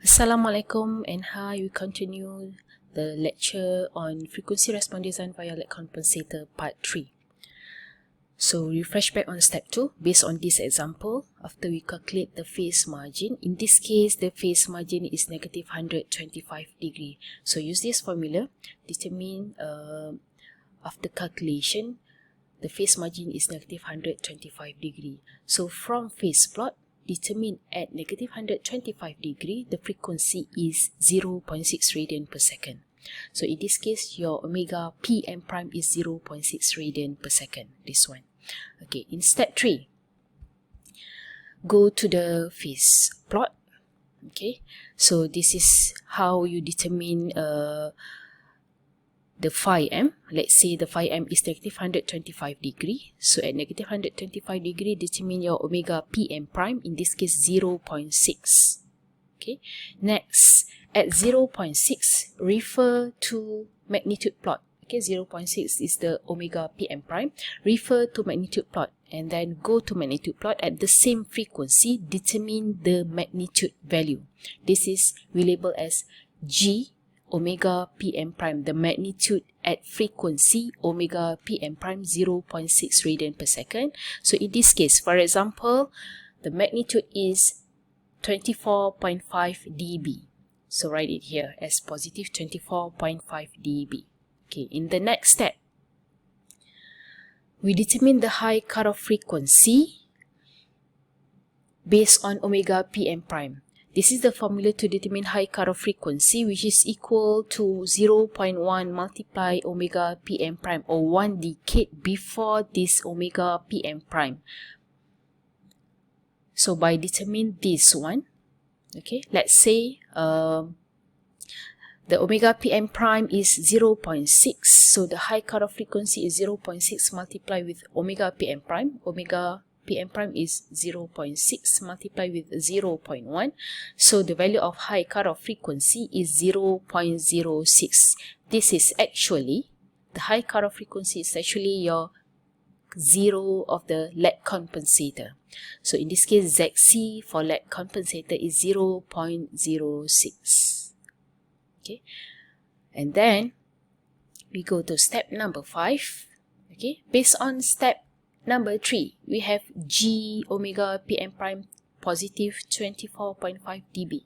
Assalamualaikum and hi, we continue the lecture on frequency response design via lead compensator part 3. So refresh back on step 2. Based on this example, after we calculate the phase margin, in this case the phase margin is negative 125 degree. So use this formula, determine after calculation the phase margin is negative 125 degree. So from phase plot, determine at negative 125 degree, the frequency is 0.6 radian per second. So in this case, your omega PM prime is 0.6 radian per second, this one. Okay, in step 3, go to the phase plot. Okay, so this is how you determine the phi m. Let's say the phi m is negative 125 degree. So at negative 125 degree, determine your omega PM prime, in this case 0.6. Okay. Next, at 0.6, refer to magnitude plot. Okay, 0.6 is the omega PM prime. Refer to magnitude plot and then go to magnitude plot at the same frequency. Determine the magnitude value. This is we label as G omega PM prime, the magnitude at frequency omega PM prime 0.6 radian per second. So in this case, for example, the magnitude is 24.5 dB. So write it here as positive 24.5 dB. Okay, in the next step, we determine the high cutoff frequency based on omega PM prime. This is the formula to determine high cutoff frequency, which is equal to 0.1 multiply omega PM prime, or 1 decade before this omega PM prime. So by determining this one, okay, let's say the omega PM prime is 0.6, so the high cutoff frequency is 0.6 multiplied with omega PM prime. Omega PM prime is 0.6 multiplied with 0.1. So the value of high cutoff frequency is 0.06. This is actually, the high cutoff frequency is actually your zero of the lead compensator. So in this case, ZC for lead compensator is 0.06. Okay. And then we go to step number 5. Okay. Based on step number 3, we have G omega PM prime positive 24.5 dB.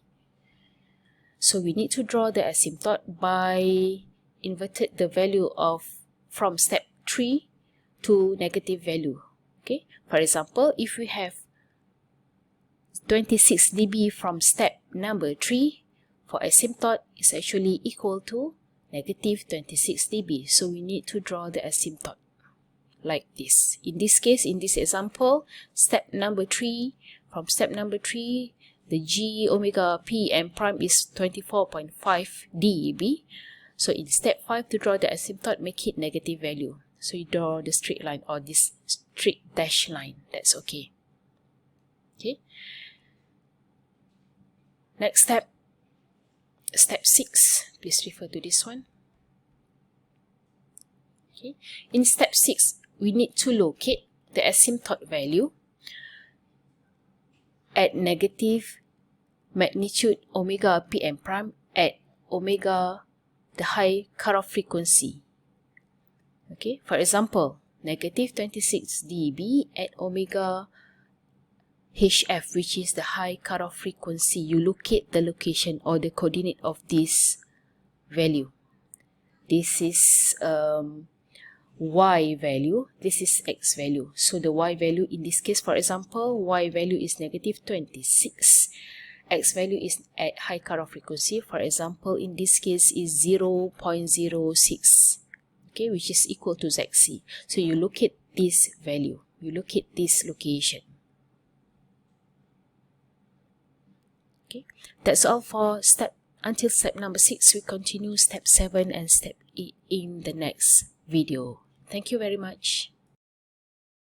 So we need to draw the asymptote by inverted the value of from step 3 to negative value. Okay. For example, if we have 26 dB from step number 3, for asymptote is actually equal to negative 26 dB. So we need to draw the asymptote like this. In this case, in this example, step number 3, from step number 3, the G omega PM prime is 24.5 dB. So in step 5, to draw the asymptote, make it negative value. So you draw the straight line or this straight dash line. That's okay. Okay. Next step, step 6. Please refer to this one. Okay. In step 6, we need to locate the asymptote value at negative magnitude omega PM prime at omega, the high cutoff frequency. Okay, for example, negative 26 dB at omega HF, which is the high cutoff frequency. You locate the location or the coordinate of this value. This is Y value, this is X value. So the Y value in this case, for example, Y value is negative 26. X value is at high cutoff frequency. For example, in this case is 0.06. Okay, which is equal to ZC. So you locate this value. You locate this location. Okay, that's all for step until step number 6. We continue step 7 and step 8 in the next video. Thank you very much.